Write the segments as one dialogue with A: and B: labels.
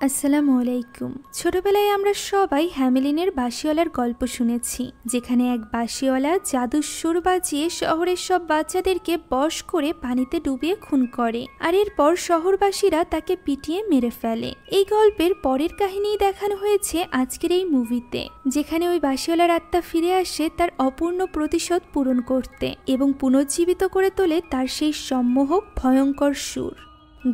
A: আসসালামু আলাইকুম। ছোটবেলায় আমরা সবাই হ্যামেলিনের বাঁশিওয়ালার গল্প শুনেছি, যেখানে এক বাঁশিওয়ালা জাদুর সুর বাজিয়ে শহরের সব বাচ্চাদেরকে বশ করে পানিতে ডুবিয়ে খুন করে, আর এরপর শহরবাসীরা তাকে পিটিয়ে মেরে ফেলে। এই গল্পের পরের কাহিনী দেখানো হয়েছে আজকের এই মুভিতে, যেখানে ওই বাঁশিওয়ালার আত্মা ফিরে আসে তার অপূর্ণ প্রতিশোধ পূরণ করতে এবং পুনর্জীবিত করে তোলে তার সেই সম্মোহক ভয়ঙ্কর সুর।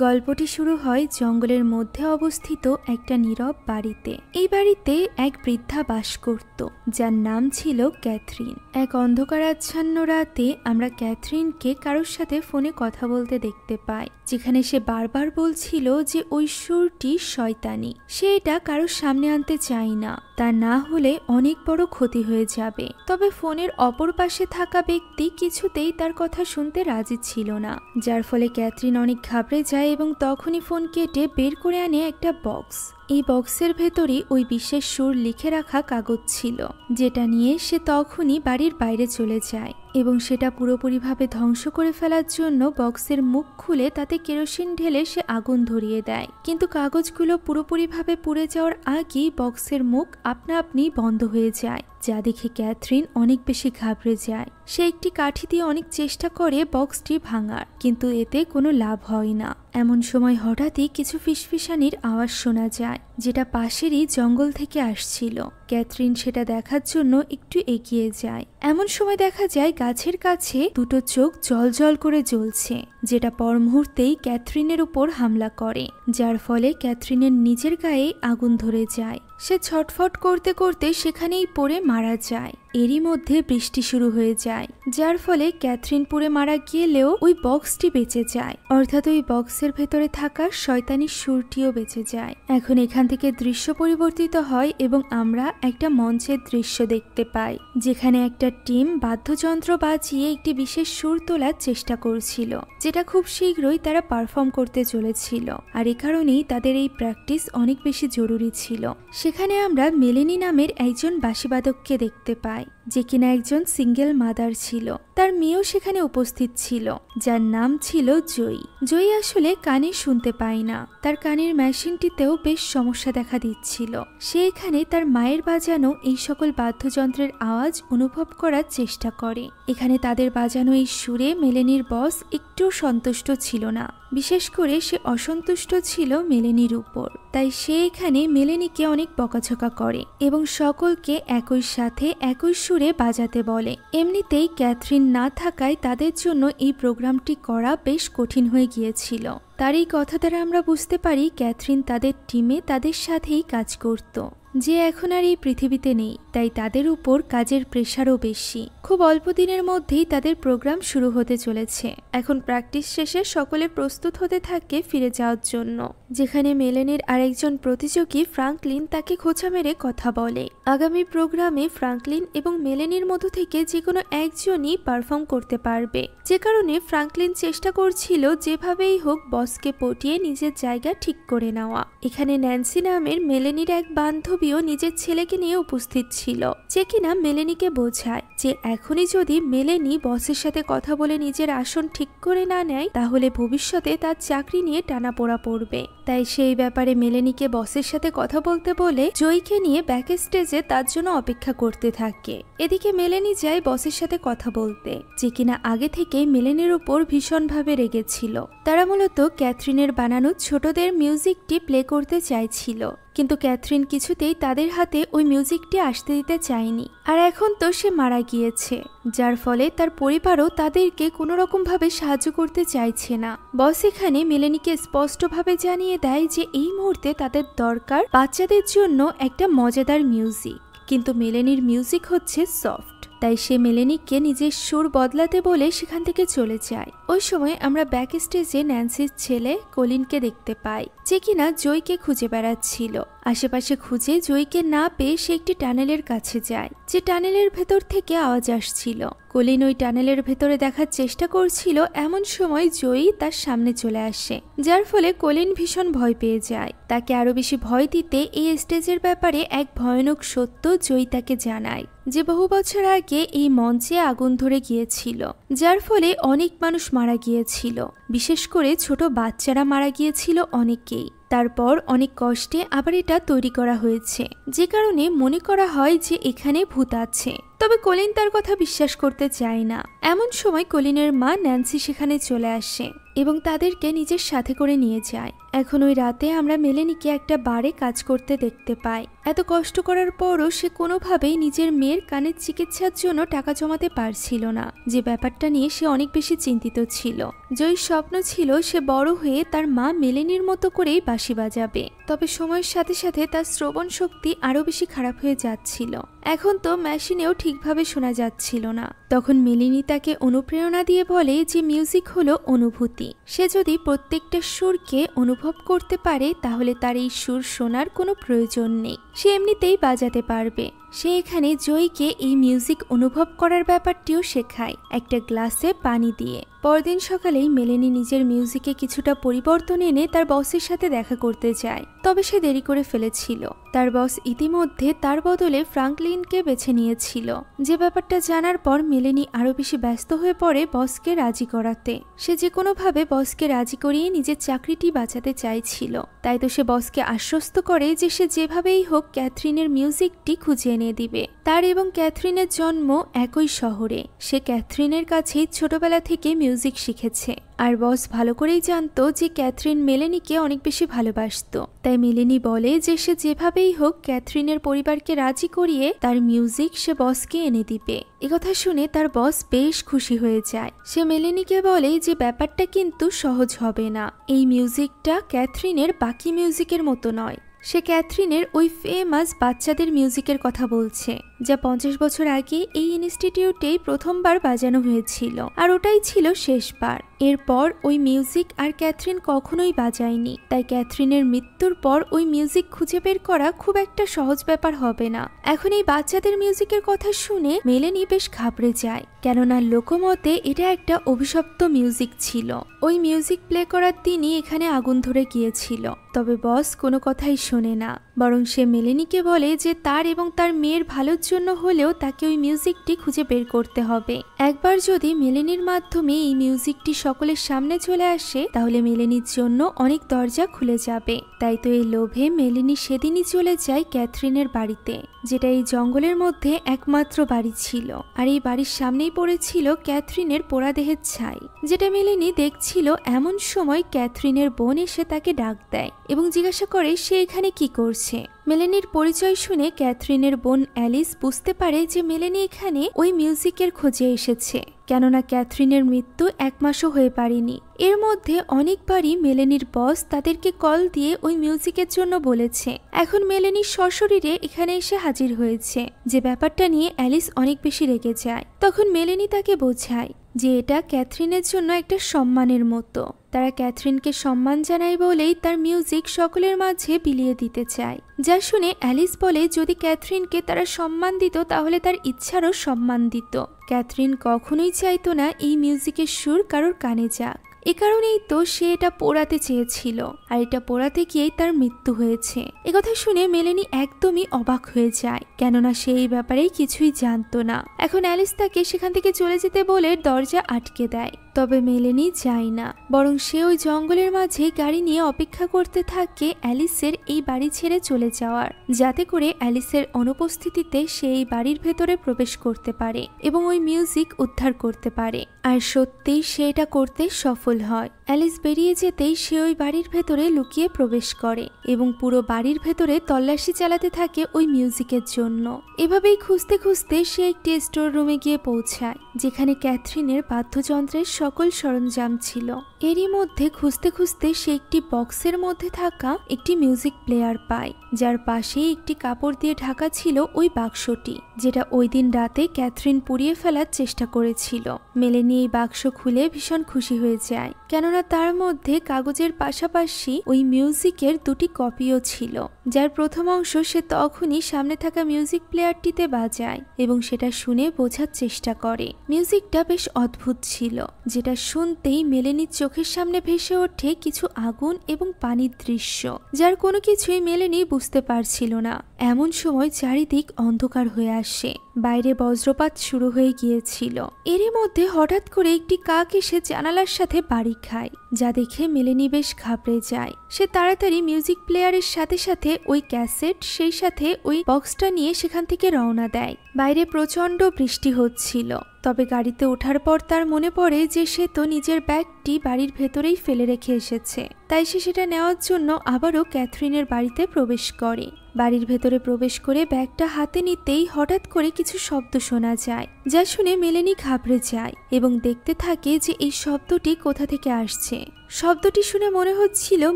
A: গল্পটি শুরু হয় জঙ্গলের মধ্যে অবস্থিত একটা নীরব বাড়িতে। এই বাড়িতে এক বৃদ্ধা বাস করত, যার নাম ছিল ক্যাথরিন। এক অন্ধকারাচ্ছন্ন রাতে আমরা ক্যাথরিনকে কারোর সাথে ফোনে কথা বলতে দেখতে পাই, যেখানে সে বারবার বলছিল যে ওই সুরটি শয়তানি। সে এটা কারোর সামনে আনতে চায় না, তা না হলে অনেক বড় ক্ষতি হয়ে যাবে। তবে ফোনের অপর পাশে থাকা ব্যক্তি কিছুতেই তার কথা শুনতে রাজি ছিল না, যার ফলে ক্যাথরিন অনেক ঘাবড়ে যায় এবং তখনই ফোন কেটে বের করে আনে একটা বক্স। এই বক্সের ভেতরে ওই বিশেষ সুর লিখে রাখা কাগজ ছিল, যেটা নিয়ে সে তখনই বাড়ির বাইরে চলে যায় এবং সেটা পুরোপুরিভাবে ধ্বংস করে ফেলার জন্য বক্সের মুখ খুলে তাতে কেরোসিন ঢেলে সে আগুন ধরিয়ে দেয়। কিন্তু কাগজগুলো পুরোপুরিভাবে পুড়ে যাওয়ার আগেই বক্সের মুখ আপনা আপনি বন্ধ হয়ে যায়, যা দেখে ক্যাথরিন অনেক বেশি ঘাবড়ে যায়। সে একটি কাঠি দিয়ে অনেক চেষ্টা করে বক্সটি ভাঙার, কিন্তু এতে কোনো লাভ হয় না। এমন সময় হঠাৎই কিছু ফিসফিসানির আওয়াজ শোনা যায়, যেটা পাশেরই জঙ্গল থেকে আসছিল। ক্যাথরিন সেটা দেখার জন্য একটু এগিয়ে যায়। এমন সময় দেখা যায় গাছের কাছে দুটো চোখ জ্বলজ্বল করে জ্বলছে, যেটা পর মুহূর্তেই ক্যাথরিনের উপর হামলা করে, যার ফলে ক্যাথরিনের নিজের গায়ে আগুন ধরে যায়। সে ছটফট করতে করতে সেখানেই পড়ে মারা যায়। এরই মধ্যে বৃষ্টি শুরু হয়ে যায়, যার ফলে ক্যাথরিন পুড়ে মারা গেলেও ওই বক্সটি বেঁচে যায়, অর্থাৎ ওই বক্সের ভেতরে থাকা শয়তানি সুরটিও বেঁচে যায়। এখন এখান থেকে দৃশ্য পরিবর্তিত হয় এবং আমরা একটা মঞ্চের দৃশ্য দেখতে পাই, যেখানে একটা টিম বাদ্যযন্ত্র বাজিয়ে একটি বিশেষ সুর তোলার চেষ্টা করছিল, যেটা খুব শীঘ্রই তারা পারফর্ম করতে চলেছিল। আর এ কারণেই তাদের এই প্র্যাকটিস অনেক বেশি জরুরি ছিল। সেখানে আমরা মেলেনি নামের একজন বাঁশিবাদককে দেখতে পাই, যে কিনা একজন সিঙ্গেল মাদার ছিল। তার মেয়েও সেখানে উপস্থিত ছিল, যার নাম ছিল জয়ী। জয়ী আসলে কানে শুনতে পায় না, তার কানের মেশিনটিতেও বেশ সমস্যা দেখা দিচ্ছিল। সে এখানে তার মায়ের বাজানো এই সকল বাদ্যযন্ত্রের আওয়াজ অনুভব করার চেষ্টা করে। এখানে তাদের বাজানো এই সুরে মেলেনির বস একটু সন্তুষ্ট ছিল না, বিশেষ করে সে অসন্তুষ্ট ছিল মেলেনির উপর। তাই সে এখানে মেলেনিকে অনেক বকাঝকা করে এবং সকলকে একই সাথে একই সুরে বাজাতে বলে। এমনিতেই ক্যাথরিন না থাকায় তাদের জন্য এই প্রোগ্রামটি করা বেশ কঠিন হয়ে গিয়েছিল। তার এই কথা দ্বারা আমরা বুঝতে পারি ক্যাথরিন তাদের টিমে তাদের সাথেই কাজ করত, যে এখন আর এই পৃথিবীতে নেই। তাই তাদের উপর কাজের প্রেশারও বেশি। খুব অল্প দিনের মধ্যেই তাদের প্রোগ্রাম শুরু হতে চলেছে। এখন প্র্যাকটিস শেষে সকলে প্রস্তুত হতে থাকে ফিরে যাওয়ার জন্য, যেখানে মেলেনির আরেকজন প্রতিযোগী ফ্রাঙ্কলিন তাকে খোঁচা মেরে কথা বলে। আগামী প্রোগ্রামে ফ্রাঙ্কলিন এবং মেলেনির মধ্য থেকে যে কোনো একজনই পারফর্ম করতে পারবে, যে কারণে ফ্রাঙ্কলিন চেষ্টা করছিল যেভাবেই হোক বসকে পটিয়ে নিজের জায়গা ঠিক করে নেওয়া। এখানে ন্যান্সি নামের মেলেনির এক বান্ধবীও নিজের ছেলেকে নিয়ে উপস্থিত ছিল, যে কিনা মেলেনিকে বোঝায় যে এখনই যদি মেলেনি বসের সাথে কথা বলে নিজের আসন ঠিক করে না নেয়, তাহলে ভবিষ্যতে তার চাকরি নিয়ে টানাপোড়া পড়বে। তাই সেই ব্যাপারে মেলেনিকে বসের সাথে কথা বলতে বলে জয়ীকে নিয়ে ব্যাক স্টেজে তার জন্য অপেক্ষা করতে থাকে। এদিকে মেলেনি যায় বসের সাথে কথা বলতে, যে কিনা আগে থেকে মেলেনির উপর ভীষণভাবে রেগেছিল। তারা মূলত ক্যাথরিনের বানানো ছোটদের মিউজিকটি প্লে করতে চাইছিল, কিন্তু ক্যাথরিন কিছুতেই তাদের হাতে ওই মিউজিকটি আসতে দিতে চায়নি। আর এখন তো সে মারা গিয়েছে, যার ফলে তার পরিবারও তাদেরকে কোনো রকম ভাবে সাহায্য করতে চাইছে না। বস এখানে মেলেনিকে স্পষ্টভাবে জানিয়ে দেয় যে এই মুহূর্তে তাদের দরকার বাচ্চাদের জন্য একটা মজাদার মিউজিক, কিন্তু মেলেনির মিউজিক হচ্ছে সফট। তাই সে মেলেনিকে নিজের সুর বদলাতে বলে সেখান থেকে চলে যায়। ওই সময় আমরা ব্যাক স্টেজে ন্যান্সির ছেলে কলিনকে দেখতে পাই, যে কিনা জয়ীকে খুঁজে বেড়াচ্ছিল। আশেপাশে খুঁজে জয়ীকে না পেয়ে সে একটি টানেলের কাছে যায়, যে টানেলের ভেতর থেকে আওয়াজ আসছিল। কলিন ওই টানেলের ভেতরে দেখার চেষ্টা করছিল, এমন সময় জয়ী তার সামনে চলে আসে, যার ফলে কলিন ভীষণ ভয় পেয়ে যায়। তাকে আরো বেশি ভয় দিতে এই স্টেজের ব্যাপারে এক ভয়ানক সত্য জয়ী তাকে জানায়, যে বহু বছর আগে এই মঞ্চে আগুন ধরে গিয়েছিল, যার ফলে অনেক মানুষ মারা গিয়েছিল, বিশেষ করে ছোট বাচ্চারা মারা গিয়েছিল অনেকেই। তারপর অনেক কষ্টে আবার এটা তৈরি করা হয়েছে, যে কারণে মনে করা হয় যে এখানে ভূত আছে। তবে কলিন তার কথা বিশ্বাস করতে চায় না। এমন সময় কলিনের মা ন্যান্সি সেখানে চলে আসে এবং তাদেরকে নিজের সাথে করে নিয়ে যায়। এখন ওই রাতে আমরা মেলেনিকে একটা বারে কাজ করতে দেখতে পাই। এত কষ্ট করার পরও সে কোনোভাবেই নিজের মেয়ের কানের চিকিৎসার জন্য টাকা জমাতে পারছিল না, যে ব্যাপারটা নিয়ে সে অনেক বেশি চিন্তিত ছিল। জয়ীর স্বপ্ন ছিল সে বড় হয়ে তার মা মেলেনির মতো করেই বাঁশি বাজাবে। তবে সময়ের সাথে সাথে তার শ্রবণ শক্তি আরো বেশি খারাপ হয়ে যাচ্ছিল। এখন তো মেশিনেও ঠিকভাবে শোনা যাচ্ছিল না। তখন মেলিনি তাকে অনুপ্রেরণা দিয়ে বলে যে মিউজিক হলো অনুভূতি। সে যদি প্রত্যেকটা সুরকে অনুভব করতে পারে তাহলে তার এই সুর শোনার কোনো প্রয়োজন নেই, সে এমনিতেই বাজাতে পারবে। সে এখানে জয়ীকে এই মিউজিক অনুভব করার ব্যাপারটিও শেখায় একটা গ্লাসে পানি দিয়ে। পরদিন সকালেই মেলেনি নিজের মিউজিকে কিছুটা পরিবর্তন এনে তার বসের সাথে দেখা করতে যায়। তবে সে দেরি করে ফেলেছিল। তার বস ইতিমধ্যে তার বদলে ফ্রাঙ্কলিনকে বেছে নিয়েছিল। যে ব্যাপারটা জানার পর মেলেনি আরো বেশি ব্যস্ত হয়ে পড়ে বসকে রাজি করাতে। সে যে কোনোভাবে বসকে রাজি করিয়ে নিজের চাকরিটি বাঁচাতে চাইছিল। তাই তো সে বসকে আশ্বস্ত করে যে সে যেভাবেই হোক ক্যাথরিনের মিউজিকটি খুঁজে এনে দিবে। তার এবং ক্যাথরিনের জন্ম একই শহরে। সে ক্যাথরিনের কাছেই ছোটবেলা থেকে মিউজিক শিখেছে। আর বস ভালো করেই জানতো যে ক্যাথরিন মেলেনিকে অনেক বেশি ভালোবাসতো। তাই মেলেনি বলে যে সে যেভাবেই হোক ক্যাথরিনের পরিবারকে রাজি করিয়ে তার মিউজিক সে বসকে এনে দিবে। একথা শুনে তার বস বেশ খুশি হয়ে যায়। সে মেলেনিকে বলে যে ব্যাপারটা কিন্তু সহজ হবে না। এই মিউজিকটা ক্যাথরিনের বাকি মিউজিকের মতো নয়। সে ক্যাথরিনের ওই ফেমাস বাচ্চাদের মিউজিকের কথা বলছে, যা 50 বছর আগে এই ইনস্টিটিউটেই প্রথমবার বাজানো হয়েছিল, আর ওটাই ছিল শেষবার। এরপর ওই মিউজিক আর ক্যাথরিন কখনোই বাজায়নি। তাই ক্যাথরিনের মৃত্যুর পর ওই মিউজিক খুঁজে বের করা খুব একটা সহজ ব্যাপার হবে না। এখন এই বাচ্চাদের মিউজিকের কথা শুনে মেলেনি বেশ ঘাবড়ে যায়, কেননা লোকমতে এটা একটা অভিশপ্ত মিউজিক ছিল। ওই মিউজিক প্লে করার দিনই এখানে আগুন ধরে গিয়েছিল। তবে বস কোনো কথাই শোনে না, বরং সে মেলেনিকে বলে যে তার এবং তার মেয়ের ভালোর জন্য হলেও তাকে ওই মিউজিকটি খুঁজে বের করতে হবে। একবার যদি মেলেনির মাধ্যমে এই মিউজিকটি সকলের সামনে চলে আসে তাহলে মেলেনির জন্য অনেক দরজা খুলে যাবে। তাই তো এই লোভে মেলেনি সেদিনই চলে যায় ক্যাথরিনের বাড়িতে, যেটা এই জঙ্গলের মধ্যে একমাত্র বাড়ি ছিল। আর এই বাড়ির সামনেই পড়েছিল ক্যাথরিনের পোড়া দেহের ছাই, যেটা মেলেনি দেখছিল। এমন সময় ক্যাথরিনের বোন এসে তাকে ডাক দেয় এবং জিজ্ঞাসা করে সে এখানে কি করছে। মেলেনির পরিচয় শুনে ক্যাথরিনের বোন অ্যালিস বুঝতে পারে যে মেলেনি এখানে ওই মিউজিকের খোঁজে এসেছে, কেননা ক্যাথরিনের মৃত্যু 1 মাসও হয়ে পারেনি। এর মধ্যে অনেকবারই মেলেনির বস তাদেরকে কল দিয়ে ওই মিউজিকের জন্য বলেছে। এখন মেলেনি সশরীরে এখানে এসে হাজির হয়েছে, যে ব্যাপারটা নিয়ে অ্যালিস অনেক বেশি রেগে যায়। তখন মেলেনি তাকে বোঝায় যে এটা ক্যাথরিনের জন্য একটা সম্মানের মতো। তারা ক্যাথরিনকে সম্মান জানায় বলেই তার মিউজিক সকলের মাঝে বিলিয়ে দিতে চায়। যা শুনে অ্যালিস বলে যদি ক্যাথরিনকে তারা সম্মান দিত তাহলে তার ইচ্ছারও সম্মান দিত। ক্যাথরিন কখনোই চাইতো না এই মিউজিকের সুর কারোর কানে যাক। এ কারণেই তো সে এটা পোড়াতে চেয়েছিল, আর এটা পোড়াতে গিয়েই তার মৃত্যু হয়েছে। একথা শুনে মেলেনি একদমই অবাক হয়ে যায়, কেননা সে এই ব্যাপারে কিছুই জানতো না। এখন অ্যালিস তাকে সেখান থেকে চলে যেতে বলে দরজা আটকে দেয়। তবে মেলেনি যায় না, বরং সে ওই জঙ্গলের মাঝে গাড়ি নিয়ে অপেক্ষা করতে থাকে অ্যালিসের এই বাড়ি ছেড়ে চলে যাওয়ার, যাতে করে অ্যালিসের অনুপস্থিতিতে সে এই বাড়ির ভেতরে প্রবেশ করতে পারে এবং ওই মিউজিক উদ্ধার করতে পারে। আর সত্যিই সে এটা করতে সফল হয়। অ্যালিস বেরিয়ে যেতেই সে ওই বাড়ির ভেতরে লুকিয়ে প্রবেশ করে এবং পুরো বাড়ির ভেতরে তল্লাশি চালাতে থাকে ওই মিউজিকের জন্য। এভাবেই খুঁজতে খুঁজতে সে একটি স্টোর রুমে গিয়ে পৌঁছায়, যেখানে ক্যাথরিনের বাদ্যযন্ত্রের সকল সরঞ্জাম ছিল। এরই মধ্যে খুঁজতে খুঁজতে সে একটি বক্সের মধ্যে থাকা একটি মিউজিক প্লেয়ার পায়, যার পাশেই একটি কাপড় দিয়ে ঢাকা ছিল ওই বাক্সটি, যেটা ওই দিন রাতে ক্যাথরিন পুড়িয়ে ফেলার চেষ্টা করেছিল। মেলেনি এই বাক্স খুলে ভীষণ খুশি হয়ে যায়, কেননা তার মধ্যে কাগজের পাশাপাশি ওই মিউজিকের 2টি কপিও ছিল, যার প্রথম অংশ সে তখনই সামনে থাকা মিউজিক প্লেয়ারটিতে বাজায় এবং সেটা শুনে বোঝার চেষ্টা করে। মিউজিকটা বেশ অদ্ভুত ছিল, যেটা শুনতেই মেলেনির চোখের সামনে ভেসে ওঠে কিছু আগুন এবং পানির দৃশ্য, যার কোনো কিছুই মেলেনি বুঝতে পারছিল না। এমন সময় চারিদিক অন্ধকার হয়ে আসে, বাইরে বজ্রপাত শুরু হয়ে গিয়েছিল। এরই মধ্যে হঠাৎ করে একটি কাক এসে জানালার সাথে বাড়ি খায়, যা দেখে মেলেনি বেশ ঘাবড়ে যায়। সে তাড়াতাড়ি মিউজিক প্লেয়ারের সাথে সাথে ওই ক্যাসেট সেই সাথে ওই বক্সটা নিয়ে সেখান থেকে রওনা দেয়। বাইরে প্রচন্ড বৃষ্টি হচ্ছিল, তবে গাড়িতে ওঠার পর তার মনে পড়ে যে সে তো নিজের ব্যাগটি বাড়ির ভেতরেই ফেলে রেখে এসেছে, তাই সে সেটা নেওয়ার জন্য আবারও ক্যাথরিনের বাড়িতে প্রবেশ করে। বাড়ির ভেতরে প্রবেশ করে ব্যাগটা হাতে নিতেই হঠাৎ করে কিছু শব্দ শোনা যায়, যা শুনে মেলেনি ঘাবড়ে যায় এবং দেখতে থাকে যে এই শব্দটি কোথা থেকে আসছে। শব্দটি শুনে মনে হচ্ছিল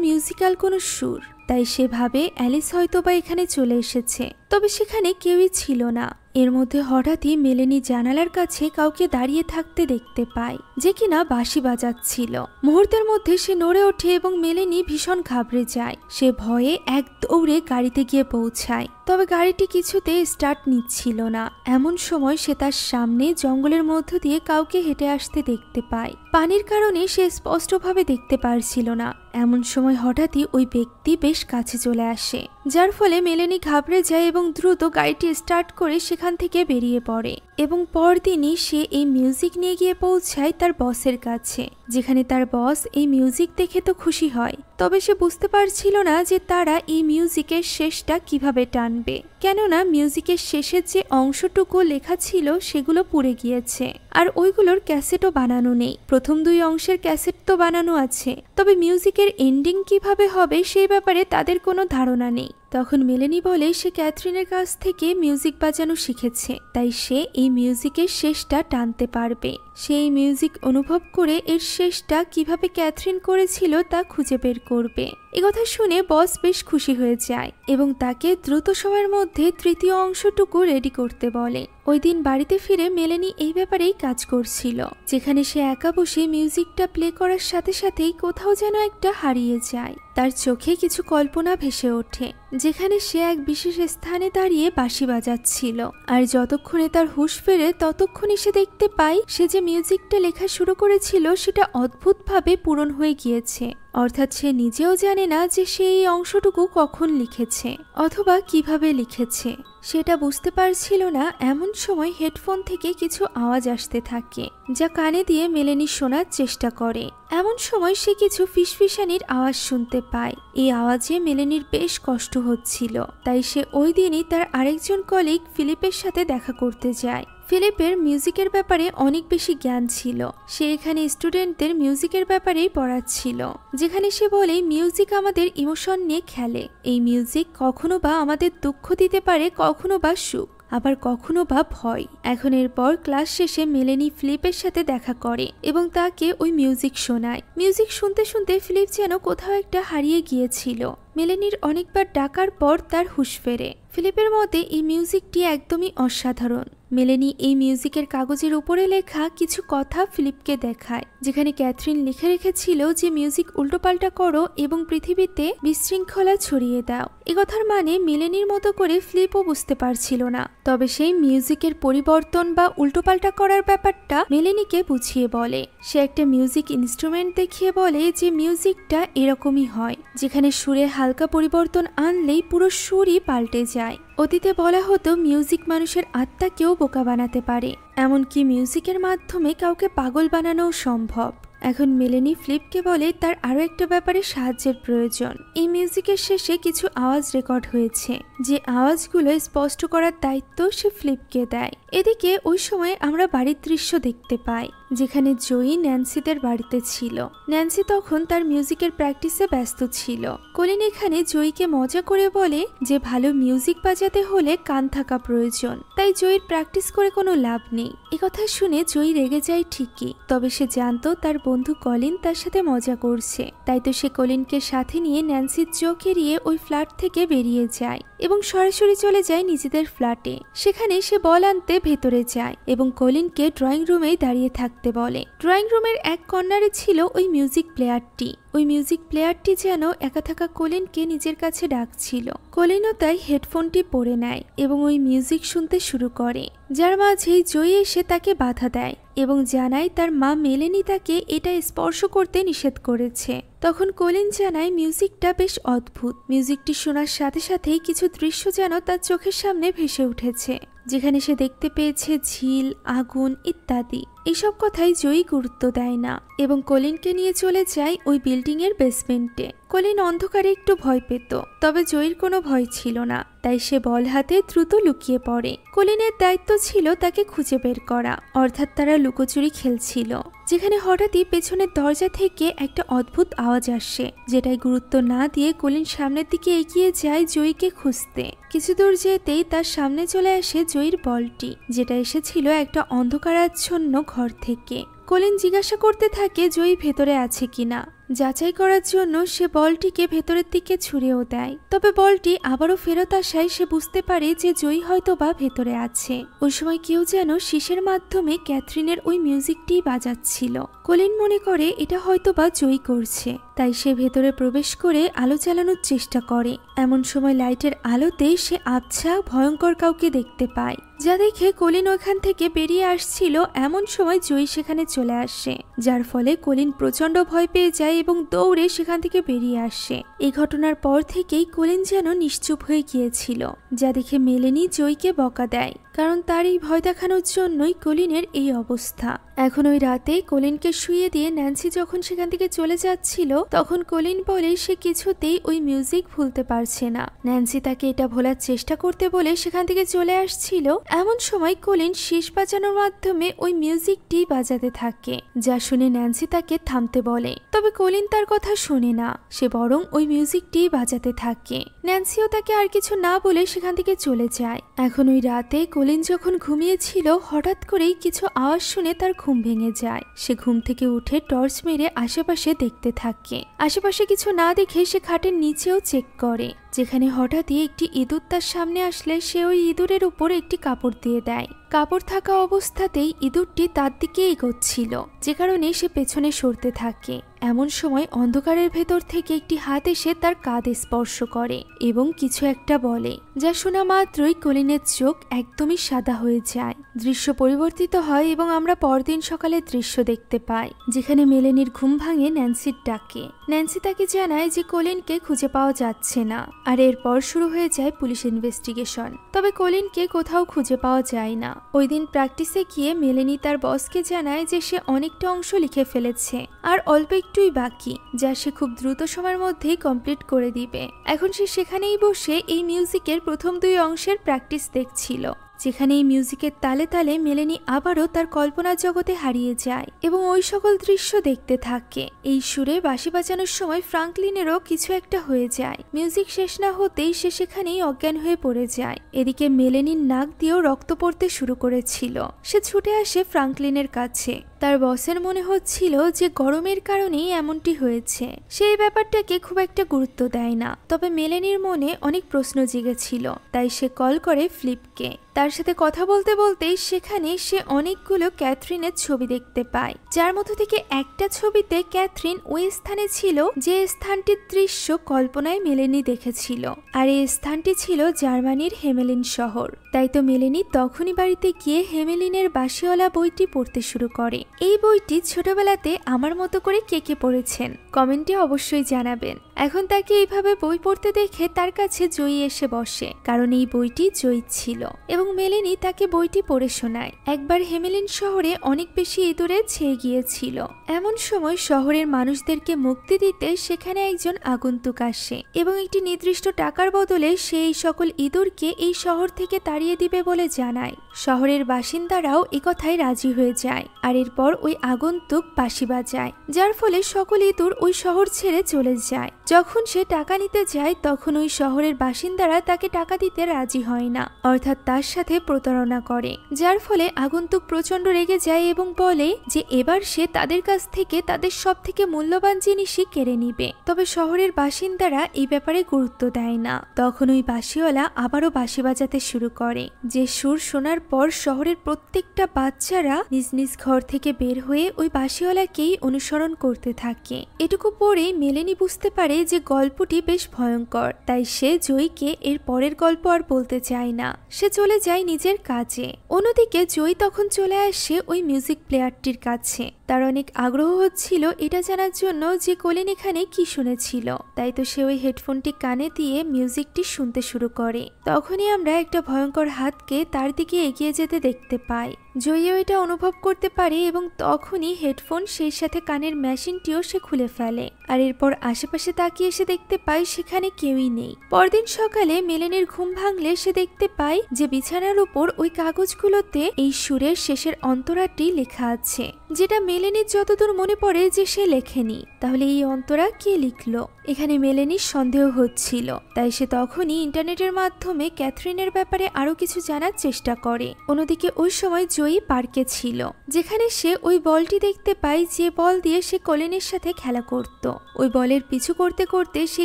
A: মিউজিক্যাল কোনো সুর, তাই সে ভাবে অ্যালিস হয়তোবা এখানে চলে এসেছে, তবে সেখানে কেউই ছিল না। এর মধ্যে হঠাৎই মেলেনি জানালার কাছে কাউকে দাঁড়িয়ে থাকতে দেখতে পায়, যে কিনা বাঁশি বাজাচ্ছিল। মুহূর্তের মধ্যে সে নড়ে ওঠে এবং মেলেনি ভীষণ ঘাবড়ে যায়। সে ভয়ে এক দৌড়ে গাড়িতে গিয়ে পৌঁছায়, তবে গাড়িটি কিছুতে স্টার্ট নিচ্ছিল না। এমন সময় সে তার সামনে জঙ্গলের মধ্য দিয়ে কাউকে হেঁটে আসতে দেখতে পায়। পানির কারণে সে স্পষ্টভাবে দেখতে পারছিল না। এমন সময় হঠাৎই ওই ব্যক্তি বেশ কাছে চলে আসে, যার ফলে মেলেনি ঘাবড়ে যায় এবং দ্রুত গাড়িটি স্টার্ট করে সেখান থেকে বেরিয়ে পড়ে। এবং পরদিনই সে এই মিউজিক নিয়ে গিয়ে পৌঁছায় তার বসের কাছে, যেখানে তার বস এই মিউজিক দেখে তো খুশি হয়, তবে সে বুঝতে পারছিল না যে তারা এই মিউজিকের শেষটা কিভাবে টানবে, কেননা মিউজিকের শেষের যে অংশটুকু লেখা ছিল সেগুলো পুড়ে গিয়েছে, আর ওইগুলোর ক্যাসেটও বানানো নেই। প্রথম দুই অংশের ক্যাসেট তো বানানো আছে, তবে মিউজিকের এন্ডিং কিভাবে হবে সেই ব্যাপারে তাদের কোনো ধারণা নেই। তখন মেলেনি বলে সে ক্যাথরিনের কাছ থেকে মিউজিক বাজানো শিখেছে, তাই সে এই মিউজিকের শেষটা টানতে পারবে। সে এই মিউজিক অনুভব করে এর শেষটা কিভাবে ক্যাথরিন করেছিল তা খুঁজে বের করবে। একথা শুনে বস বেশ খুশি হয়ে যায় এবং তাকে দ্রুত সময়ের মধ্যে তৃতীয় অংশটুকু রেডি করতে বলে। ওই দিন বাড়িতে ফিরে মেলেনি এই ব্যাপারেই কাজ করছিল, যেখানে সে একা বসে মিউজিকটা প্লে করার সাথে সাথেই কোথাও যেন একটা হারিয়ে যায়। তার চোখে কিছু কল্পনা ভেসে ওঠে, যেখানে সে এক বিশেষ স্থানে দাঁড়িয়ে বাঁশি বাজাচ্ছিল, আর যতক্ষণে তার হুঁশ ফেরে ততক্ষণে সে দেখতে পায় সে যে মিউজিকটা লেখা শুরু করেছিল সেটা অদ্ভুতভাবে পূরণ হয়ে গিয়েছে। অর্থাৎ সে নিজেও জানে না যে সে এই অংশটুকু কখন লিখেছে অথবা কিভাবে লিখেছে, সেটা বুঝতে পারছিল না। এমন সময় হেডফোন থেকে কিছু আওয়াজ আসতে থাকে, যা কানে দিয়ে মেলেনি শোনার চেষ্টা করে। এমন সময় সে কিছু ফিসফিসানির আওয়াজ শুনতে পায়। এই আওয়াজে মেলেনির বেশ কষ্ট হচ্ছিল, তাই সে ওই দিনই তার আরেকজন কলিগ ফিলিপের সাথে দেখা করতে যায়। ফিলিপের মিউজিকের ব্যাপারে অনেক বেশি জ্ঞান ছিল। সে এখানে স্টুডেন্টদের মিউজিকের ব্যাপারেই পড়াচ্ছিল, যেখানে সে বলে মিউজিক আমাদের ইমোশন নিয়ে খেলে। এই মিউজিক কখনো বা আমাদের দুঃখ দিতে পারে, কখনো বা সুখ, আবার কখনো বা ভয়। এখন এরপর ক্লাস শেষে মেলেনি ফিলিপের সাথে দেখা করে এবং তাকে ওই মিউজিক শোনায়। মিউজিক শুনতে শুনতে ফিলিপ যেন কোথাও একটা হারিয়ে গিয়েছিল। মেলেনির অনেকবার ডাকার পর তার হুঁশ ফেরে। ফিলিপের মতে এই মিউজিকটি একদমই অসাধারণ। মেলেনি এই মিউজিকের কাগজের উপরে লেখা কিছু কথা ফিলিপকে দেখায়, যেখানে ক্যাথরিন লিখে রেখেছিল যে মিউজিক উল্টোপাল্টা করো এবং পৃথিবীতে বিশৃঙ্খলা ছড়িয়ে দাও। এ কথার মানে মেলেনির মতো করে ফিলিপও বুঝতে পারছিল না, তবে সেই মিউজিকের পরিবর্তন বা উল্টোপাল্টা করার ব্যাপারটা মেলেনিকে বুঝিয়ে বলে। সে একটা মিউজিক ইনস্ট্রুমেন্ট দেখিয়ে বলে যে মিউজিকটা এরকমই হয়, যেখানে সুরে হালকা পরিবর্তন আনলেই পুরো সুরই পাল্টে যায়। অতীতে বলা হতো মিউজিক মানুষের আত্মাকেও বোকা বানাতে পারে, এমনকি মিউজিকের মাধ্যমে কাউকে পাগল বানানোও সম্ভব। এখন মেলেনি ফিলিপকে বলে তার আরো একটা ব্যাপারে সাহায্যের প্রয়োজন। এই মিউজিকের শেষে কিছু আওয়াজ রেকর্ড হয়েছে, যে আওয়াজগুলো স্পষ্ট করার দায়িত্ব সে ফিলিপকে দেয়। এদিকে ওই সময় আমরা বাড়ির দৃশ্য দেখতে পাই, যেখানে জয়ী ন্যান্সিদের বাড়িতে ছিল। ন্যান্সি তখন তার মিউজিকের প্র্যাকটিসে ব্যস্ত ছিল। কলিন এখানে জয়ীকে মজা করে বলে যে ভালো মিউজিক বাজাতে হলে কান থাকা প্রয়োজন, তাই জয়ীর প্র্যাকটিস করে কোনো লাভ নেই। একথা শুনে জয়ী রেগে যায় ঠিকই, তবে সে জানতো তার বন্ধু কলিন তার সাথে মজা করছে, তাই তো সে কলিনকে সাথে নিয়ে ন্যান্সির চোখ এড়িয়ে ওই ফ্ল্যাট থেকে বেরিয়ে যায় এবং সরাসরি চলে যায় নিজেদের ফ্ল্যাটে। সেখানে সে বল আনতে ভেতরে যায় এবং কলিনকে ড্রয়িং রুমেই দাঁড়িয়ে থাকতে রাখতে বলে। ড্রয়িং রুমের এক কর্নারে ছিল ওই মিউজিক প্লেয়ারটি। ওই মিউজিক প্লেয়ারটি যেন একা থাকা কলিনকে নিজের কাছে ডাকছিল। কলিনও তাই হেডফোনটি পরে নেয় এবং ওই মিউজিক শুনতে শুরু করে, যার মাঝেই জয়ী এসে তাকে বাধা দেয় এবং জানায় তার মা মেলেনি তাকে এটা স্পর্শ করতে নিষেধ করেছে। তখন কলিন জানায় মিউজিকটা বেশ অদ্ভুত। মিউজিকটি শোনার সাথে সাথেই কিছু দৃশ্য যেন তার চোখের সামনে ভেসে উঠেছে, যেখানে সে দেখতে পেয়েছে ঝিল, আগুন ইত্যাদি। এসব কথাই জয়ী গুরুত্ব দেয় না এবং কলিনকে নিয়ে চলে যায় ওই বিল্ডিং এর বেসমেন্টে। কলিন অন্ধকারে একটু ভয় পেত, তবে জয়ীর কোনো ভয় ছিল না, তাই সে বল হাতে দ্রুত লুকিয়ে পড়ে। কলিনের দায়িত্ব ছিল তাকে খুঁজে বের করা, অর্থাৎ তারা লুকোচুরি খেলছিল, যেখানে হঠাৎই পেছনের দরজা থেকে একটা অদ্ভুত আওয়াজ আসে, যেটাই গুরুত্ব না দিয়ে কলিন সামনের দিকে এগিয়ে যায় জয়ীকে খুঁজতে। কিছু দূর যেতেই তার সামনে চলে আসে জয়ীর বলটি, যেটা এসেছিল একটা অন্ধকারাচ্ছন্ন ঘর থেকে। কলিন জিজ্ঞাসা করতে থাকে জয়ী ভেতরে আছে কিনা। যাচাই করার জন্য সে বলটিকে ভেতরের দিকে ছুঁড়েও দেয়, তবে বলটি আবারও ফেরত আসায় সে বুঝতে পারে যে জয়ী হয়তো বা ভেতরে আছে। ওই সময় কেউ যেন শিশের মাধ্যমে ক্যাথরিনের ওই মিউজিকটি বাজাচ্ছিল। কলিন মনে করে এটা হয়তো বা জয়ী করছে, তাই সে ভেতরে প্রবেশ করে আলো জ্বালানোর চেষ্টা করে। এমন সময় লাইটের আলোতে সে আবছা ভয়ঙ্কর কাউকে দেখতে পায়, যা দেখে কলিন ওখান থেকে বেরিয়ে আসছিল। এমন সময় জয়ী সেখানে চলে আসে, যার ফলে কলিন প্রচন্ড ভয় পেয়ে যায় এবং দৌড়ে সেখান থেকে বেরিয়ে আসে। এই ঘটনার পর থেকেই কলিন যেন নিশ্চুপ হয়ে গিয়েছিল, যা দেখে মেলেনি জয়ীকে বকা দেয়, কারণ তার এই ভয় দেখানোর জন্যই কলিনের এই অবস্থা। এখন ওই রাতে কলিনকে শুইয়ে দিয়ে ন্যান্সি যখন সেখান থেকে চলে যাচ্ছিল, তখন কলিন বলে সে কিছুতেই ওই মিউজিক ভুলতে পারছে না। ন্যান্সি তাকে এটা ভোলার চেষ্টা করতে বলে সেখান থেকে চলে আসছিল। এমন সময় কলিন শীষ বাজানোর মাধ্যমে ওই মিউজিকটি বাজাতে থাকে, যা শুনে ন্যান্সি তাকে থামতে বলে, তবে কলিন তার কথা শোনে না, সে বরং ওই মিউজিকটি বাজাতে থাকে। ন্যান্সিও তাকে আর কিছু না বলে সেখান থেকে চলে যায়। এখন ওই রাতে কলিন যখন ঘুমিয়েছিল, হঠাৎ করেই কিছু আওয়াজ শুনে তার ঘুম ভেঙে যায়। সে ঘুম থেকে উঠে টর্চ মেরে আশেপাশে দেখতে থাকে। আশেপাশে কিছু না দেখে সে খাটের নিচেও চেক করে, যেখানে হঠাৎই একটি ইঁদুর তার সামনে আসলে সে ওই ইঁদুরের উপর একটি কাপড় দিয়ে দেয়। কাপড় থাকা অবস্থাতেই ইঁদুরটি তার দিকে এগোচ্ছিল, যে কারণে সে পেছনে সরতে থাকে। এমন সময় অন্ধকারের ভেতর থেকে একটি হাত এসে তার কাঁধে স্পর্শ করে এবং কিছু একটা বলে, যা শোনা মাত্রই কলিনের চোখ একদমই সাদা হয়ে যায়। দৃশ্য পরিবর্তিত হয় এবং আমরা পরদিন সকালে দৃশ্য দেখতে পাই, যেখানে মেলেনির ঘুম ভাঙে ন্যান্সির ডাকে। ন্যান্সি তাকে জানায় যে কলিনকে খুঁজে পাওয়া যাচ্ছে না, আর এরপর শুরু হয়ে যায় পুলিশ ইনভেস্টিগেশন। তবে কলিনকে কোথাও খুঁজে পাওয়া যায় না। ওই দিন প্র্যাকটিসে গিয়ে মেলেনি তার বসকে জানায় যে সে অনেকটা অংশ লিখে ফেলেছে আর অল্প একটুই বাকি, যা সে খুব দ্রুত সময়ের মধ্যেই কমপ্লিট করে দিবে। এখন সে সেখানেই বসে এই মিউজিকের প্রথম 2 অংশের প্র্যাকটিস দেখছিল, যেখানে এই মিউজিকের তালে তালে মেলেনি আবারও তার কল্পনার জগতে হারিয়ে যায় এবং ওই সকল দৃশ্য দেখতে থাকে। এই সুরে বাঁশি বাজানোর সময় ফ্রাঙ্কলিনেরও কিছু একটা হয়ে যায়। মিউজিক শেষ না হতেই সে সেখানেই অজ্ঞান হয়ে পড়ে যায়। এদিকে মেলেনির নাক দিয়েও রক্ত পড়তে শুরু করেছিল। সে ছুটে আসে ফ্রাঙ্কলিনের কাছে। তার বসের মনে হচ্ছিল যে গরমের কারণেই এমনটি হয়েছে। সেই ব্যাপারটাকে খুব একটা গুরুত্ব দেয় না, তবে মেলেনির মনে অনেক প্রশ্ন জেগেছিল, তাই সে কল করে ফ্লিপকে। তার সাথে কথা বলতে বলতেই সেখানে সে অনেকগুলো ক্যাথরিনের ছবি দেখতে পায়, যার মধ্যে থেকে একটা ছবিতে ক্যাথরিন ওই স্থানে ছিল যে স্থানটির দৃশ্য কল্পনায় মেলেনি দেখেছিল, আর এই স্থানটি ছিল জার্মানির হেমেলিন শহর। তাই তো মেলেনি তখনই বাড়িতে গিয়ে হেমেলিনের বাঁশিওয়ালা বইটি পড়তে শুরু করে। এই বইটি ছোটবেলাতে আমার মতো করে কে কে পড়েছেন কমেন্টে অবশ্যই জানাবেন। এখন তাকে এইভাবে বই পড়তে দেখে তার কাছে জয়ী এসে বসে, কারণ এই বইটি জয়ী ছিল এবং মেলেনি তাকে বইটি পড়ে শোনায়। একবার হেমেলিন শহরে অনেক বেশি ইঁদুরে ছেয়ে গিয়েছিল। এমন সময় শহরের মানুষদেরকে মুক্তি দিতে সেখানে একজন আগন্তুক আসে এবং একটি নির্দিষ্ট টাকার বদলে সেই সকল ইঁদুরকে এই শহর থেকে তাড়িয়ে দিবে বলে জানায়। শহরের বাসিন্দারাও একথায় রাজি হয়ে যায়, আর এরপর ওই আগন্তুক বাঁশি বাজায়, যার ফলে সকল ইঁদুর ওই শহর ছেড়ে চলে যায়। যখন সে টাকা নিতে যায়, তখন ওই শহরের বাসিন্দারা তাকে টাকা দিতে রাজি হয় না, অর্থাৎ তার সাথে প্রতারণা করে, যার ফলে আগন্তুক প্রচন্ড রেগে যায় এবং বলে যে এবার সে তাদের কাছ থেকে তাদের সব থেকে মূল্যবান জিনিসই কেড়ে নিবে। তবে শহরের বাসিন্দারা এই ব্যাপারে গুরুত্ব দেয় না। তখন ওই বাঁশিওয়ালা আবারও বাঁশি বাজাতে শুরু করে, যে সুর শোনার পর শহরের প্রত্যেকটা বাচ্চারা নিজ নিজ ঘর থেকে থেকে বের হয়ে ওই বাঁশিওয়ালাকেই অনুসরণ করতে থাকে। এটুকু পরেই মেলেনি বুঝতে পারে যে গল্পটি বেশ ভয়ঙ্কর, তাই সে জয়ীকে এর পরের গল্প আর বলতে চায় না। সে চলে যায় নিজের কাজে। অন্যদিকে জয়ী তখন চলে আসে ওই মিউজিক প্লেয়ারটির কাছে। তার অনেক আগ্রহ হচ্ছিল এটা জানার জন্য যে কলিন এখানে কি শুনেছিল। তাই তো সে ওই হেডফোনটি কানে দিয়ে মিউজিকটি শুনতে শুরু করে। তখনই আমরা একটা ভয়ঙ্কর হাতকে তার দিকে এগিয়ে যেতে দেখতে পাই। জয়ীও এটা অনুভব করতে পারে এবং তখনই হেডফোন সেই সাথে কানের মেশিনটিও সে খুলে ফেলে। আর এরপর আশেপাশে তাকিয়ে সে দেখতে পায় সেখানে কেউই নেই। পরদিন সকালে মেলেনির ঘুম ভাঙলে সে দেখতে পায় যে বিছানার উপর ওই কাগজগুলোতে এই সুরের শেষের অন্তরাটি লেখা আছে, যেটা মেলেনির যতদূর মনে পড়ে যে সে লেখেনি। তাহলে এই অন্তরা কে লিখলো? এখানে মেলেনির সন্দেহ হচ্ছিল। তাই সে তখনই ইন্টারনেটের মাধ্যমে ক্যাথরিনের ব্যাপারে আরো কিছু জানার চেষ্টা করে। অন্যদিকে ওই সময় জয়ী পার্কে ছিল, যেখানে সে ওই বলটি দেখতে পায় যে বল দিয়ে সে কলিনের সাথে খেলা করত। ওই বলের পিছু করতে করতে সে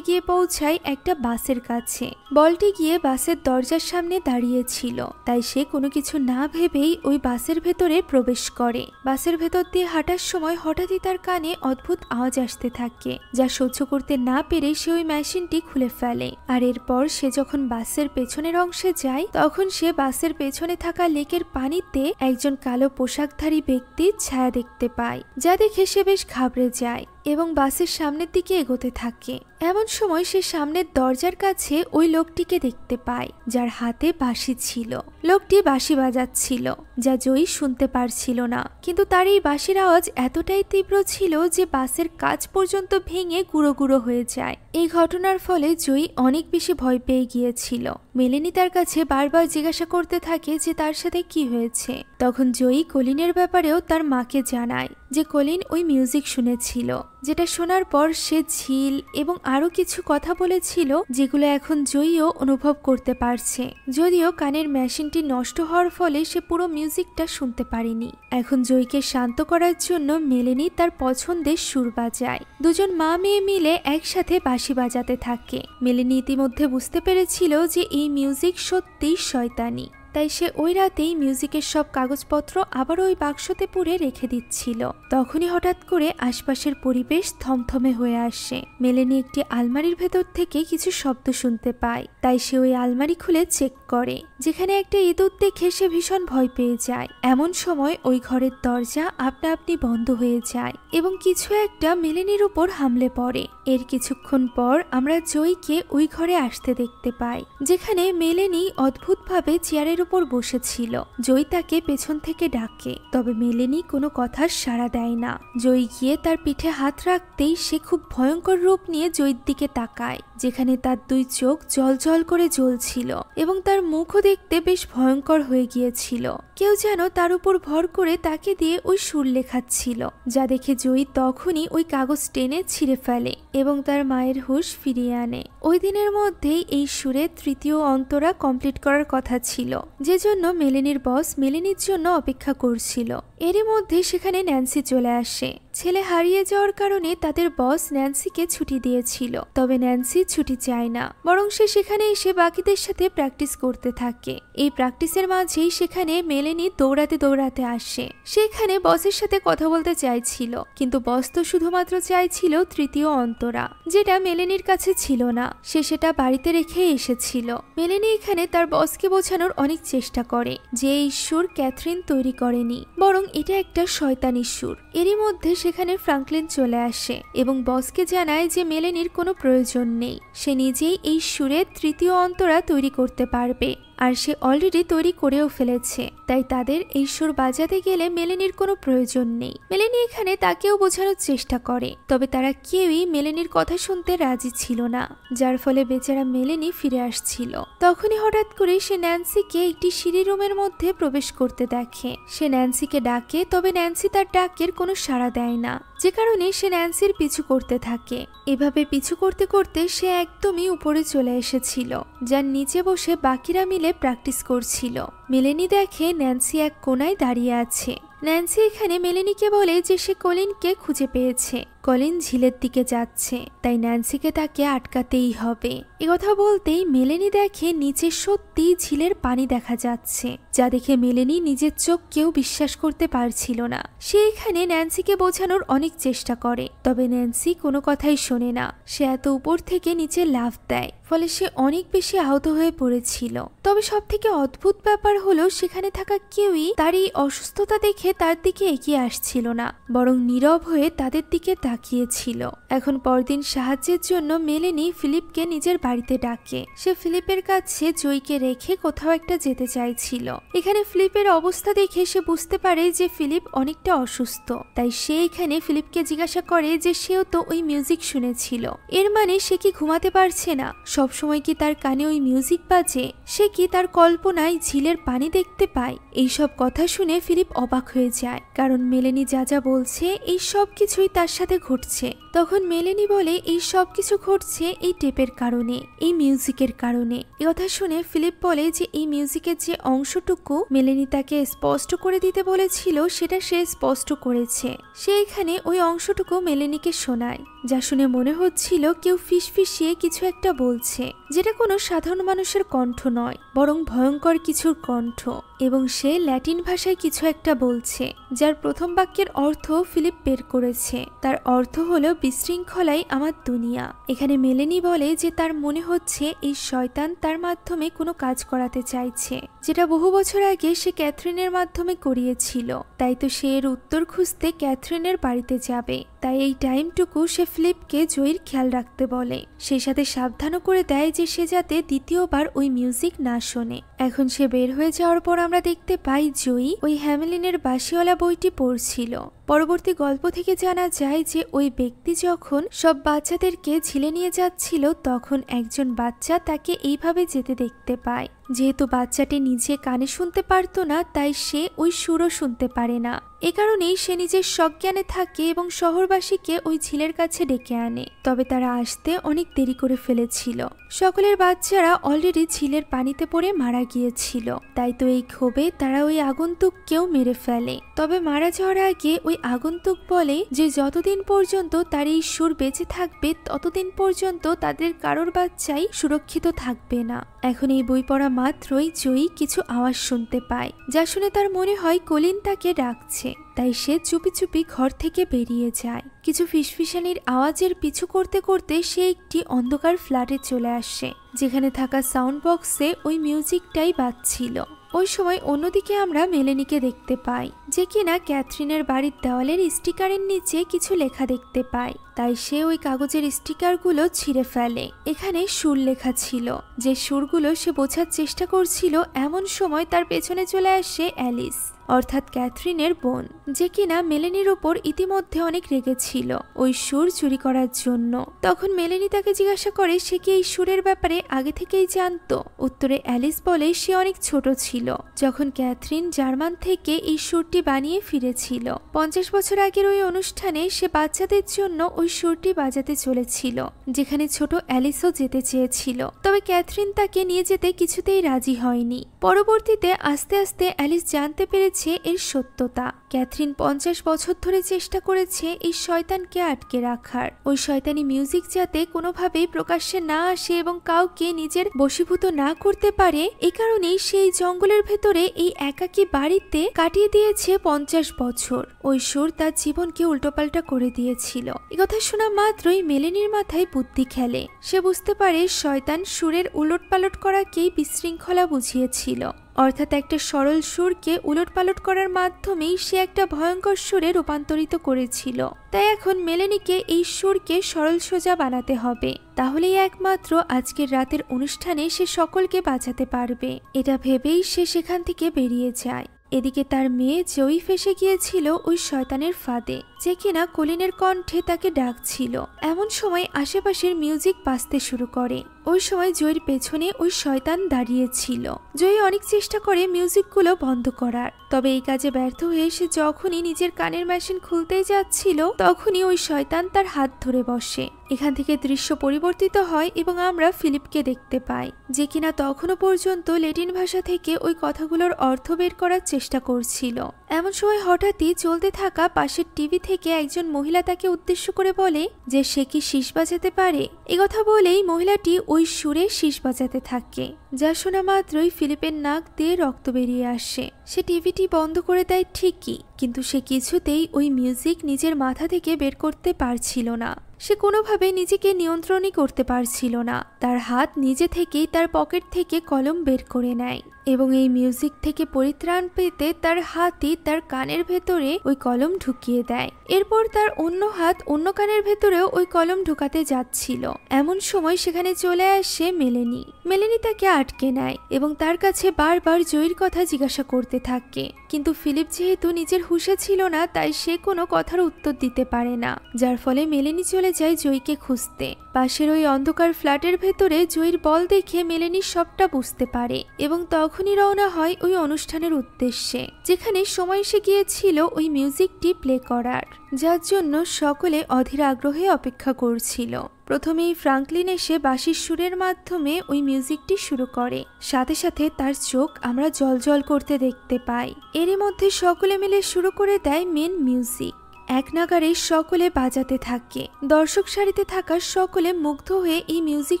A: গিয়ে পৌঁছায় একটা বাসের কাছে। বলটি গিয়ে বাসের দরজার সামনে দাঁড়িয়েছিল। তাই সে কোনো কিছু না ভেবেই ওই বাসের ভেতরে প্রবেশ করে। বাসের ভেতর দিয়ে হাঁটার সময় হঠাৎই তার কানে অদ্ভুত আওয়াজ আসতে থাকে, যা সহ্য করতে না পেরে সে ওই মেশিনটি খুলে ফেলে। আর এরপর সে যখন বাসের পেছনের অংশে যায় তখন সে বাসের পেছনে থাকা লেকের পানিতে একজন কালো পোশাকধারী ব্যক্তির ছায়া দেখতে পায়, যা দেখে সে বেশ ঘাবড়ে যায় এবং বাসের সামনের দিকে এগোতে থাকে। এমন সময় সে সামনের দরজার কাছে ওই লোকটিকে দেখতে পায়, যার হাতে বাঁশি ছিল। লোকটি বাঁশি বাজাচ্ছিল, যা জয়ী শুনতে পারছিল না। কিন্তু তার এই বাঁশির আওয়াজ এতটাই তীব্র ছিল যে বাসের কাঁচ পর্যন্ত ভেঙে গুঁড়ো গুঁড়ো হয়ে যায়। এই ঘটনার ফলে জয়ী অনেক বেশি ভয় পেয়ে গিয়েছিল। মেলেনি তার কাছে বারবার জিজ্ঞাসা করতে থাকে যে তার সাথে কি হয়েছে। তখন জয়ী কলিনের ব্যাপারেও তার মাকে জানায় যে কলিন ওই মিউজিক শুনেছিল, যেটা শোনার পর সে ঝিল এবং আরো কিছু কথা বলেছিল, যেগুলো এখন জয়ীও অনুভব করতে পারছে। যদিও কানের মেশিনটি নষ্ট হওয়ার ফলে সে পুরো মিউজিকটা শুনতে পারেনি। এখন জয়ীকে শান্ত করার জন্য মেলেনি তার পছন্দের সুর বাজায়। দুজন মা মেয়ে মিলে একসাথে বাঁশি বাজাতে থাকে। মেলেনি ইতিমধ্যে বুঝতে পেরেছিল যে এই মিউজিক সত্যিই শয়তানি। তাই সে ওই রাতেই মিউজিকের সব কাগজপত্র আবার ওই বাক্সতে পুরে রেখে দিচ্ছিল। তখনই হঠাৎ করে আশপাশের পরিবেশ থমথমে হয়ে আসে। মেলেনি একটি আলমারির ভেতর থেকে কিছু শব্দ শুনতে পায়। তাই সে ওই আলমারি খুলে চেক করে, যেখানে একটা ইঁদুর দেখে সে ভীষণ ভয় পেয়ে যায়। এমন সময় ওই ঘরের দরজা আপনা আপনি বন্ধ হয়ে যায় এবং কিছু একটা মেলেনির উপর হামলে পড়ে। এর কিছুক্ষণ পর আমরা জয়ীকে ওই ঘরে আসতে দেখতে পাই, যেখানে মেলেনি অদ্ভুতভাবে চেয়ারের উপর বসেছিল। জয়ী তাকে পেছন থেকে ডাকে, তবে মেলেনি কোনো কথার সাড়া দেয় না। জয়ী গিয়ে তার পিঠে হাত রাখতেই সে খুব ভয়ঙ্কর রূপ নিয়ে জয়ীর দিকে তাকায়, যেখানে তার দুই চোখ জল করে জ্বলছিল এবং তার মুখও দেখতে বেশ ভয়ঙ্কর হয়ে গিয়েছিল। কেউ যেন তার উপর ভর করে তাকে দিয়ে ওই সুর লেখাচ্ছিল, যা দেখে জয়ী তখনই ওই কাগজ টেনে ছিঁড়ে ফেলে এবং তার মায়ের হুঁশ ফিরিয়ে আনে। ওই দিনের মধ্যেই এই সুরে তৃতীয় অন্তরা কমপ্লিট করার কথা ছিল, যে জন্য মেলেনির বস মেলেনির জন্য অপেক্ষা করছিল। এরই মধ্যে সেখানে ন্যান্সি চলে আসে। ছেলে হারিয়ে যাওয়ার কারণে তাদের বস ন্যান্সিকে ছুটি দিয়েছিল, তবে ন্যান্সি ছুটি চায় না, বরং সে সেখানে এসে বাকিদের সাথে প্র্যাকটিস করতে থাকে। এই প্র্যাকটিসের মাঝেই সেখানে মেলেনি দৌড়াতে আসে। সেখানে বসের সাথে কথা বলতে চাইছিল, কিন্তু বস তো শুধুমাত্র চাইছিল তৃতীয় অন্তরা, যেটা মেলেনির কাছে ছিল না। সে সেটা বাড়িতে রেখে এসেছিল। মেলেনি এখানে তার বসকে বোঝানোর অনেক চেষ্টা করে যে এই সুর ক্যাথরিন তৈরি করেনি, বরং এটা একটা শয়তানি সুর। এরই মধ্যে সেখানে ফ্রাঙ্কলিন চলে আসে এবং বসকে জানায় যে মেলেনির কোনো প্রয়োজন নেই, সে নিজেই এই সুরের তৃতীয় অন্তরা তৈরি করতে পারবে। আর সে অলরেডি তৈরি করেও ফেলেছে, তাই তাদের এই সুর বাজাতে গেলে মেলেনির কোনো প্রয়োজন নেই। মেলেনি এখানে তাকেও বোঝানোর চেষ্টা করে, তবে তারা কেউই মেলেনির কথা শুনতে রাজি ছিল না, যার ফলে বেচারা মেলেনি ফিরে আসছিল। তখনই হঠাৎ করে সে ন্যান্সিকে একটি সিঁড়ি রুমের মধ্যে প্রবেশ করতে দেখে। সে ন্যান্সিকে ডাকে, তবে ন্যান্সি তার ডাকের কোনো সাড়া দেয় না, যে কারণে সে ন্যান্সির পিছু করতে থাকে। এভাবে পিছু করতে করতে সে একদমই উপরে চলে এসেছিল, যার নিচে বসে বাকিরা মিলে প্র্যাকটিস করছিল। মেলেনি দেখে ন্যান্সি এক কোনায় দাঁড়িয়ে আছে। ন্যান্সি এখানে মেলেনিকে বলে যে সে কলিনকে খুঁজে পেয়েছে কলিন ঝিলের দিকে যাচ্ছে, তাই ন্যান্সিকে তাকে আটকাতেই হবে। একথা বলতেই মেলেনি দেখে নিচে সত্যি ঝিলের পানি দেখা যাচ্ছে, যা দেখে মেলেনি নিজের চোখকেও বিশ্বাস করতে পারছিল না। সে এখানে ন্যান্সিকে বোঝানোর অনেক চেষ্টা করে, তবে ন্যান্সি কোনো কথাই শোনে না। সে এত উপর থেকে নিচে লাফ দেয়, ফলে সে অনেক বেশি আহত হয়ে পড়েছিল। তবে সব থেকে অদ্ভুত ব্যাপার হলো সেখানে থাকা কেউই তার এই অসুস্থতা দেখে তার দিকে এগিয়ে আসছিল না, বরং নীরব হয়ে তাদের দিকে তাকিয়েছিল। এখন পরদিন সাহায্যের জন্য মেলেনি ফিলিপকে নিজের বাড়িতে ডাকে। সে ফিলিপের কাছে জয়কে রেখে কোথাও একটা যেতে চাইছিল। এখানে ফিলিপের অবস্থা দেখে সে বুঝতে পারে যে ফিলিপ অনেকটা অসুস্থ, তাই সে এখানে ফিলিপকে জিজ্ঞাসা করে যে সেও তো ওই মিউজিক শুনেছিল, এর মানে সে কি ঘুমাতে পারছে না? সবসময় কি তার কানে ওই মিউজিক বাজে? সে কি তার কল্পনায় ঝিলের পানি দেখতে পায়? এইসব কথা শুনে ফিলিপ অবাক হয়ে যায়, কারণ মেলেনি যা যা বলছে এই সব কিছুই তার সাথে ঘটছে। তখন মেলেনি বলে এই সব কিছু ঘটছে এই টেপের কারণে, এই মিউজিকের কারণে। এই কথা শুনে ফিলিপ বলে যে এই মিউজিকের যে অংশটুকু মেলেনি তাকে স্পষ্ট করে দিতে বলেছিল সেটা সে স্পষ্ট করেছে। সে এখানে ওই অংশটুকু মেলেনিকে শোনায়, যা শুনে মনে হচ্ছিল কেউ ফিসফিসিয়ে কিছু একটা বলছে, যেটা কোনো সাধারণ মানুষের কণ্ঠ নয়, বরং ভয়ঙ্কর কিছুর কণ্ঠ। এবং সে ল্যাটিন ভাষায় কিছু একটা বলছে, যার প্রথম বাক্যের অর্থ ফিলিপ বের করেছে। তার অর্থ হলো বিশৃঙ্খলাই আমার দুনিয়া। এখানে মেলেনি বলে যে তার মনে হচ্ছে এই শয়তান তার মাধ্যমে কোনো কাজ করাতে চাইছে, যেটা বহু বছর আগে সে ক্যাথরিনের মাধ্যমে করিয়েছিল। তাই তো সে এর উত্তর খুঁজতে ক্যাথরিনের বাড়িতে যাবে। তাই এই টাইমটুকু সে ফিলিপকে জয়ীর খেয়াল রাখতে বলে। সেই সাথে সাবধানও করে দেয় যে সে যাতে দ্বিতীয়বার ওই মিউজিক না শোনে। এখন সে বের হয়ে যাওয়ার পর আমরা দেখতে পাই জয়ী ওই হ্যামেলিনের বাঁশিওয়ালা বইটি পড়ছিল। পরবর্তী গল্প থেকে জানা যায় যে ওই ব্যক্তি যখন সব বাচ্চাদেরকে ঝিলে নিয়ে যাচ্ছিল, তখন একজন বাচ্চা তাকে এইভাবে যেতে দেখতে পায়। যেহেতু বাচ্চাটি নিজে কানে শুনতে পারতো না, তাই সে ওই সুরও শুনতে পারে না। এ কারণেই সে নিজের সজ্ঞানে থাকে এবং শহরবাসীকে ওই ঝিলের কাছে ডেকে আনে। তবে তারা আসতে অনেক দেরি করে ফেলেছিল। সকলের বাচ্চারা অলরেডি ঝিলের পানিতে পড়ে মারা গিয়েছিল। তাই তো এই ক্ষোভে তারা ওই আগন্তুককেও মেরে ফেলে। তবে মারা যাওয়ার আগে ওই আগন্তুক বলে যে যতদিন পর্যন্ত তার এই সুর বেঁচে থাকবে, ততদিন পর্যন্ত তাদের কারোর বাচ্চাই সুরক্ষিত থাকবে না। এখন এই বই পড়া মাত্রই জয়ী কিছু আওয়াজ শুনতে পায়, যা শুনে তার মনে হয় কলিন তাকে ডাকছে। তাই সে চুপি চুপি ঘর থেকে বেরিয়ে যায়। কিছু ফিসফিসানির আওয়াজের পিছু করতে করতে সে একটি অন্ধকার ফ্ল্যাটে চলে আসে, যেখানে থাকা সাউন্ড বক্সে ওই মিউজিকটাই বাজছিল। ওই সময় অন্যদিকে আমরা মেলেনিকে দেখতে পাই, যে কিনা ক্যাথরিনের বাড়ির দেওয়ালের স্টিকারের নিচে কিছু লেখা দেখতে পায়। তাই সে ওই কাগজের স্টিকারগুলো ছিঁড়ে ফেলে। এখানে সুর লেখা ছিল, যে সুরগুলো সে বোঝার চেষ্টা করছিল। এমন সময় তার পেছনে চলে আসে অ্যালিস, অর্থাৎ ক্যাথরিনের বোন, যে কিনা মেলেনির উপর ইতিমধ্যে অনেক রেগেছিল ওই সুর চুরি করার জন্য। তখন মেলেনি তাকে জিজ্ঞাসা করে সে কি এই সুরের ব্যাপারে আগে থেকেই জানতো। উত্তরে অ্যালিস বলে সে অনেক ছোট ছিল যখন ক্যাথরিন জার্মান থেকে এই সুরটি বানিয়ে ফিরেছিল। 50 বছর আগের ওই অনুষ্ঠানে সে বাচ্চাদের জন্য ওই সুরটি বাজাতে চলেছিল, যেখানে ছোট অ্যালিসও যেতে চেয়েছিল। তবে ক্যাথরিন তাকে নিয়ে যেতে কিছুতেই রাজি হয়নি। পরবর্তীতে আস্তে আস্তে অ্যালিস জানতে পেরেছে এর সত্যতা। ক্যাথরিন 50 বছর ধরে চেষ্টা করেছে এই শয়তানকে আটকে রাখার, ওই শয়তানি মিউজিক যাতে কোনোভাবেই প্রকাশ্যে না আসে এবং কাউকে নিজের বশীভূত না করতে পারে। এই কারণেই সেই জঙ্গলের ভেতরে এই একাকী বাড়িতে কাটিয়ে দিয়েছে 50 বছর। ওই সুর তার জীবনকে উল্টোপাল্টা করে দিয়েছিল। কথা শোনা মাত্রই মেলেনির মাথায় বুদ্ধি খেলে। সে বুঝতে পারে শয়তান সুরের উলটপালট করাকেই বিশৃঙ্খলা বুঝিয়েছিল, অর্থাৎ একটা সরল সুরকে উলটপালট করার মাধ্যমেই সে একটা ভয়ঙ্কর সুরে রূপান্তরিত করেছিল। তাই এখন মেলেনিকে এই সুরকে সরল সোজা বানাতে হবে, তাহলেই একমাত্র আজকের রাতের অনুষ্ঠানে সে সকলকে বাঁচাতে পারবে। এটা ভেবেই সে সেখান থেকে বেরিয়ে যায়। এদিকে তার মেয়ে জয়ী ফেসে গিয়েছিল ওই শয়তানের ফাঁদে, যে কিনা কলিনের কণ্ঠে তাকে ডাকছিল। এমন সময় আশেপাশের মিউজিক বাজতে শুরু করে। ওই সময় জয়ীর পেছনে ওই শয়তান দাঁড়িয়েছিল। জয়ী অনেক চেষ্টা করে মিউজিকগুলো বন্ধ করার, তবে এই কাজে ব্যর্থ হয়ে সে যখনই নিজের কানের মেশিন খুলতেই যাচ্ছিল, তখনই ওই শয়তান তার হাত ধরে বসে। এখান থেকে দৃশ্য পরিবর্তিত হয় এবং আমরা ফিলিপকে দেখতে পাই, যে কিনা তখনও পর্যন্ত ল্যাটিন ভাষা থেকে ওই কথাগুলোর অর্থ বের করার চেষ্টা করছিল। এমন সময় হঠাৎই চলতে থাকা পাশের টিভি থেকে একজন মহিলা তাকে উদ্দেশ্য করে বলে যে সে কি শীষ বাজাতে পারে। একথা বলেই মহিলাটি ওই সুরে শীষ বাজাতে থাকে, যা শোনা মাত্রই ফিলিপের নাক দিয়ে রক্ত বেরিয়ে আসে। সে টিভিটি বন্ধ করে দেয় ঠিকই, কিন্তু সে কিছুতেই ওই মিউজিক নিজের মাথা থেকে বের করতে পারছিল না। সে কোনোভাবে নিজেকে নিয়ন্ত্রণই করতে পারছিল না। তার হাত নিজে থেকেই তার পকেট থেকে কলম বের করে নেয় এবং এই মিউজিক থেকে পরিত্রাণ পেতে তার হাতই তার কানের ভেতরে ওই কলম ঢুকিয়ে দেয়। এরপর তার অন্য হাত অন্য কানের ভেতরেও ওই কলম ঢুকাতে যাচ্ছিল। এমন সময় সেখানে চলে আসে মেলেনি। মেলেনি তাকে আটকে নেয় এবং তার কাছে বারবার জয়ীর কথা জিজ্ঞাসা করতে থাকে, কিন্তু ফিলিপ যেহেতু নিজের হুঁশে ছিল না, তাই সে কোনো কথার উত্তর দিতে পারে না, যার ফলে মেলেনি চলে যায় জয়ীকে খুঁজতে। পাশের ওই অন্ধকার ফ্ল্যাটের ভেতরে জয়ীর বল দেখে মেলেনি সবটা বুঝতে পারে এবং তখনই রওনা হয় ওই অনুষ্ঠানের উদ্দেশ্যে, যেখানে সময় এসে গিয়েছিল ওই মিউজিকটি প্লে করার, যার জন্য সকলে অধীর আগ্রহে অপেক্ষা করছিল। প্রথমেই ফ্রাঙ্কলিন এসে বাঁশির সুরের মাধ্যমে ওই মিউজিকটি শুরু করে। সাথে সাথে তার চোখ আমরা জলজল করতে দেখতে পাই। এরই মধ্যে সকলে মিলে শুরু করে দেয় মেন মিউজিক। এক নাগারে সকলে বাজাতে থাকে। দর্শক সারিতে থাকা সকলে মুগ্ধ হয়ে এই মিউজিক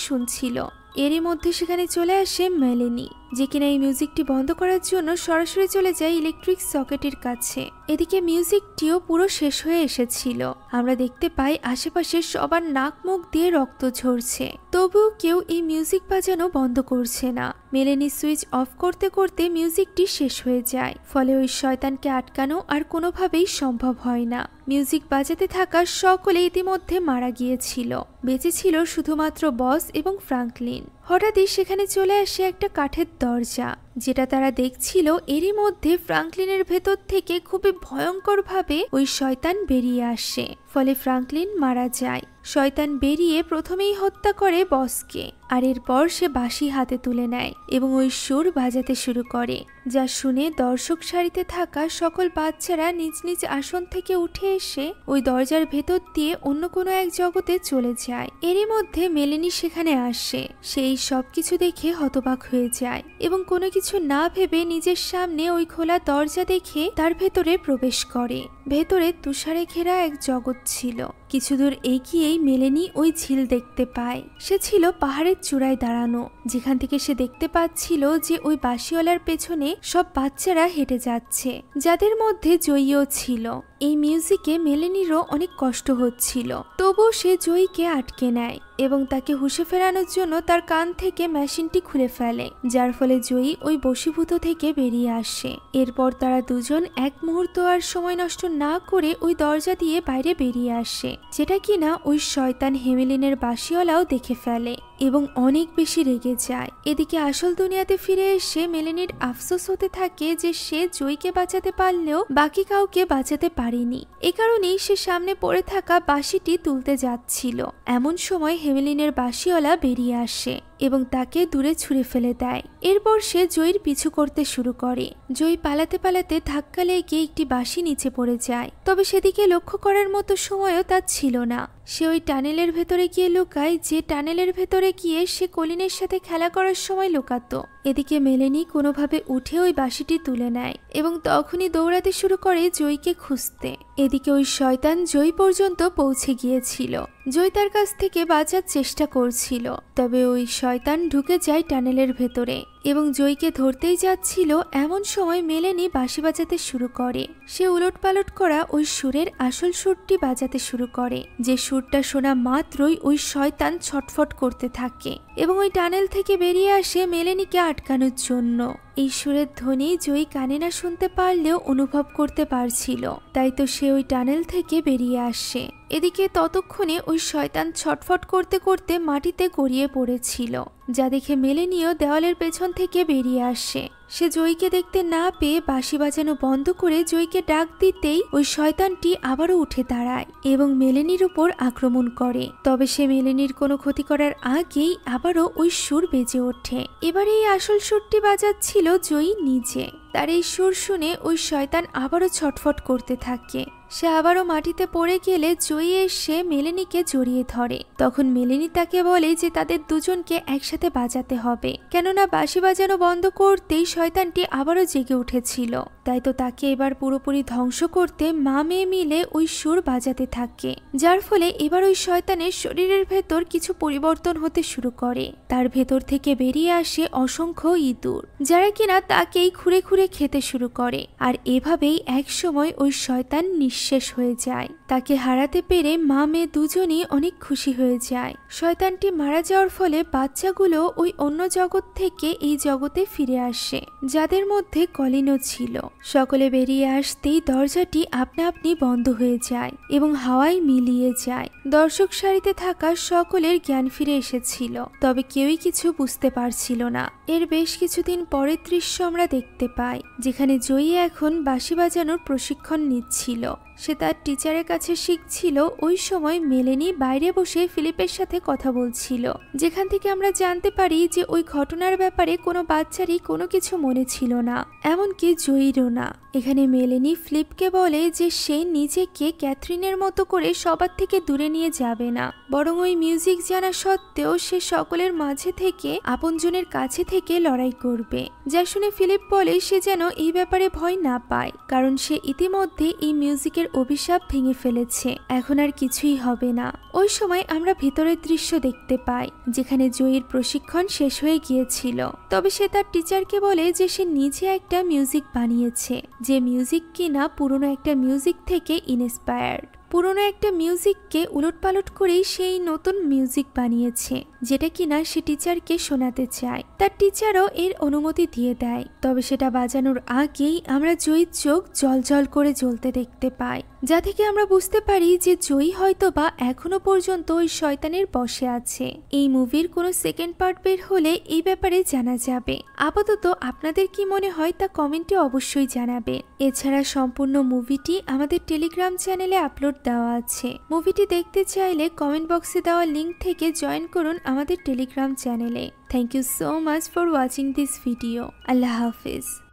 A: শুনছিল। এরই মধ্যে সেখানে চলে আসে মেলেনি, যে কিনা এই মিউজিকটি বন্ধ করার জন্য সরাসরি চলে যায় ইলেকট্রিক সকেটের কাছে। এদিকে মিউজিকটিও পুরো শেষ হয়ে এসেছিল। আমরা দেখতে পাই আশেপাশে সবার নাক মুখ দিয়ে রক্ত ঝরছে, তবুও কেউ এই মিউজিক বাজানো বন্ধ করছে না। মেলেনি সুইচ অফ করতে করতে মিউজিকটি শেষ হয়ে যায়, ফলে ওই শয়তানকে আটকানো আর কোনোভাবেই সম্ভব হয় না। মিউজিক বাজাতে থাকা সকলে ইতিমধ্যে মারা গিয়েছিল, বেঁচে ছিল শুধুমাত্র বস এবং ফ্রাঙ্কলিন। হঠাৎই সেখানে চলে আসে একটা কাঠের দরজা, যেটা তারা দেখছিল। এরই মধ্যে ফ্রাঙ্কলিনের ভেতর থেকে খুবই ভয়ঙ্করভাবে ওই শয়তান বেরিয়ে আসে, ফলে ফ্রাঙ্কলিন মারা যায়। শয়তান বেরিয়ে প্রথমেই হত্যা করে বসকে, আর এরপর সে বাঁশি হাতে তুলে নেয় এবং ওই সুর বাজাতে শুরু করে, যা শুনে দর্শক সারিতে থাকা সকল বাচ্চারা নিজ নিজ আসন থেকে উঠে এসে ওই দরজার ভেতর দিয়ে অন্য কোনো এক জগতে চলে যায়। এরই মধ্যে মেলেনি সেখানে আসে। সেই সবকিছু দেখে হতবাক হয়ে যায় এবং কোনো কিছু না ভেবে নিজের সামনে ওই খোলা দরজা দেখে তার ভেতরে প্রবেশ করে। ভেতরে তুষারে ঘেরা এক জগৎ ছিল। কিছু দূর এগিয়েই মেলেনি ওই ঝিল দেখতে পায়। সে ছিল পাহাড়ের চূড়ায় দাঁড়ানো, যেখান থেকে সে দেখতে পাচ্ছিল যে ওই বাঁশিওয়ালার পেছনে সব বাচ্চারা হেঁটে যাচ্ছে, যাদের মধ্যে জয়ীও ছিল। এই মিউজিকে মেলেনিরও অনেক কষ্ট হচ্ছিল, তবুও সে জয়ীকে আটকে নেয় এবং তাকে হুঁশে ফেরানোর জন্য তার কান থেকে মেশিনটি খুলে ফেলে, যার ফলে জয়ী ওই বশীভূত থেকে বেরিয়ে আসে। এরপর তারা দুজন এক মুহূর্ত আর সময় নষ্ট না করে ওই দরজা দিয়ে বাইরে বেরিয়ে আসে, যেটা কিনা ওই শয়তান হেমেলিনের বাঁশিওয়ালাও দেখে ফেলে এবং অনেক বেশি রেগে যায়। এদিকে আসল দুনিয়াতে ফিরে এসে মেলেনির আফসোস হতে থাকে যে সে জয়ীকে বাঁচাতে পারলেও বাকি কাউকে বাঁচাতে পারেনি। এ কারণেই সে সামনে পড়ে থাকা বাঁশিটি তুলতে যাচ্ছিল। এমন সময় হেমেলিনের বাঁশিওয়ালা বেরিয়ে আসে এবং তাকে দূরে ছুঁড়ে ফেলে দেয়। এরপর সে জয়ীর পিছু করতে শুরু করে। জয়ী পালাতে পালাতে ধাক্কা লেগে একটি বাঁশি নিচে পড়ে যায়, তবে সেদিকে লক্ষ্য করার মতো সময়ও তার ছিল না। সে ওই টানেলের ভেতরে গিয়ে লুকায়, যে টানেলের ভেতরে গিয়ে সে কলিনের সাথে খেলা করার সময় লুকাতো। এদিকে মেলেনি কোনোভাবে উঠে ওই বাঁশিটি তুলে নেয় এবং তখনই দৌড়াতে শুরু করে জয়ীকে খুঁজতে। এদিকে ওই শয়তান জয়ী পর্যন্ত পৌঁছে গিয়েছিল। জয়ী তার কাছ থেকে বাঁচার চেষ্টা করছিল, তবে ওই শয়তান ঢুকে যায় টানেলের ভেতরে এবং জয়ীকে ধরতেই যাচ্ছিল। এমন সময় মেলেনি বাঁশি বাজাতে শুরু করে। সে উলটপালট করা ওই সুরের আসল সুরটি বাজাতে শুরু করে, যে সুরটা শোনা মাত্রই ওই শয়তান ছটফট করতে থাকে এবং ওই টানেল থেকে বেরিয়ে আসে মেলেনিকে আটকানোর জন্য। এই সুরের ধ্বনি জয়ী কানে না শুনতে পারলেও অনুভব করতে পারছিল, তাই তো সে ওই টানেল থেকে বেরিয়ে আসে। এদিকে ততক্ষণে ওই শয়তান ছটফট করতে করতে মাটিতে গড়িয়ে পড়েছিল, যা দেখে মেলেনিও দেওয়ালের পেছন থেকে বেরিয়ে আসে। সে জয়ীকে দেখতে না পেয়ে বাঁশি বাজানো বন্ধ করে জয়ীকে ডাক দিতেই ওই শয়তানটি আবারও উঠে দাঁড়ায় এবং মেলেনির উপর আক্রমণ করে। তবে সে মেলেনির কোনো ক্ষতি করার আগেই আবারও ওই সুর বেজে ওঠে। এবারে এই আসল সুরটি বাজাচ্ছিল জয়ী নিজে। তার এই সুর শুনে ওই শয়তান আবারও ছটফট করতে থাকে। সে আবারও মাটিতে পড়ে গেলে জয়ী এসে মেলেনিকে জড়িয়ে ধরে। তখন মেলেনি তাকে বলে যে তাদের দুজনকে একসাথে বাজাতে হবে, কেননা বাঁশি বাজানো বন্ধ করতেই শয়তানটি আবারও জেগে উঠেছিল। তাই তো তাকে এবার পুরোপুরি ধ্বংস করতে মা মেয়ে মিলে ওই সুর বাজাতে থাকে, যার ফলে এবার ওই শয়তানের শরীরের ভেতর কিছু পরিবর্তন হতে শুরু করে। তার ভেতর থেকে বেরিয়ে আসে অসংখ্য ইঁদুর, যারা কিনা তাকেই খুঁড়ে খুঁড়ে খেতে শুরু করে। আর এভাবেই একসময় ওই শয়তান শেষ হয়ে যায়। তাকে হারাতে পেরে মা মেয়ে দুজনই অনেক খুশি হয়ে যায়। শয়তানটি মারা যাওয়ার ফলে বাচ্চাগুলো ওই অন্য জগৎ থেকে এই জগতে ফিরে আসে, যাদের মধ্যে কলিনও ছিল। সকলে বেরিয়ে আসতেই দরজাটি আপনা আপনি বন্ধ হয়ে যায় এবং হাওয়ায় মিলিয়ে যায়। দর্শক সারিতে থাকা সকলের জ্ঞান ফিরে এসেছিল, তবে কেউই কিছু বুঝতে পারছিল না। এর বেশ কিছুদিন পরের দৃশ্য আমরা দেখতে পাই, যেখানে জয়ী এখন বাঁশি বাজানোর প্রশিক্ষণ নিচ্ছিল। সে তার টিচারের কাছে শিখছিল। ওই সময় মেলেনি বাইরে বসে ফিলিপের সাথে কথা বলছিল, যেখান থেকে আমরা জানতে পারি যে ওই ঘটনার ব্যাপারে কোনো বাচ্চারই কোনো কিছু মনে ছিল না, এমনকি জয়ীরও না। এখানে মেলেনি ফিলিপকে বলে যে সে নিজেকে ক্যাথরিনের মতো করে সবার থেকে দূরে নিয়ে যাবে না, বরং ওই মিউজিক জানা সত্ত্বেও সে সকলের মাঝে থেকে আপনজনের কাছে থেকে লড়াই করবে। যা শুনে ফিলিপ বলে সে যেন এই ব্যাপারে ভয় না পায়, কারণ সে ইতিমধ্যে এই মিউজিকের অভিশাপ ভেঙে ফেলেছে, এখন আর কিছুই হবে না। ওই সময় আমরা ভিতরের দৃশ্য দেখতে পাই, যেখানে জয়ীর প্রশিক্ষণ শেষ হয়ে গিয়েছিল। তবে সে তার টিচারকে বলে যে সে নিজে একটা মিউজিক বানিয়েছে, যে মিউজিক কিনা পুরনো একটা মিউজিক থেকে ইন্সপায়ার্ড। পুরনো একটা মিউজিককে উলটপালট করেই সেই নতুন মিউজিক বানিয়েছে, যেটা কিনা সে টিচারকে শোনাতে চায়। তার টিচারও এর অনুমতি দিয়ে দেয়। তবে সেটা বাজানোর আগেই আমরা জয়ীর চোখ জল করে জ্বলতে দেখতে পাই, যা থেকে আমরা বুঝতে পারি যে জয়ী হয়তো বা এখনো পর্যন্ত ওই শয়তানের বশে আছে। এই মুভির কোনো সেকেন্ড পার্ট বের হলে এই ব্যাপারে জানা যাবে। আপাতত আপনাদের কি মনে হয় তা কমেন্টে অবশ্যই জানাবেন। এছাড়া সম্পূর্ণ মুভিটি আমাদের টেলিগ্রাম চ্যানেলে আপলোড দেওয়া আছে। মুভিটি দেখতে চাইলে কমেন্ট বক্সে দেওয়া লিংক থেকে জয়েন করুন আমাদের টেলিগ্রাম চ্যানেলে। Thank you so much for watching this video. আল্লাহ হাফিজ।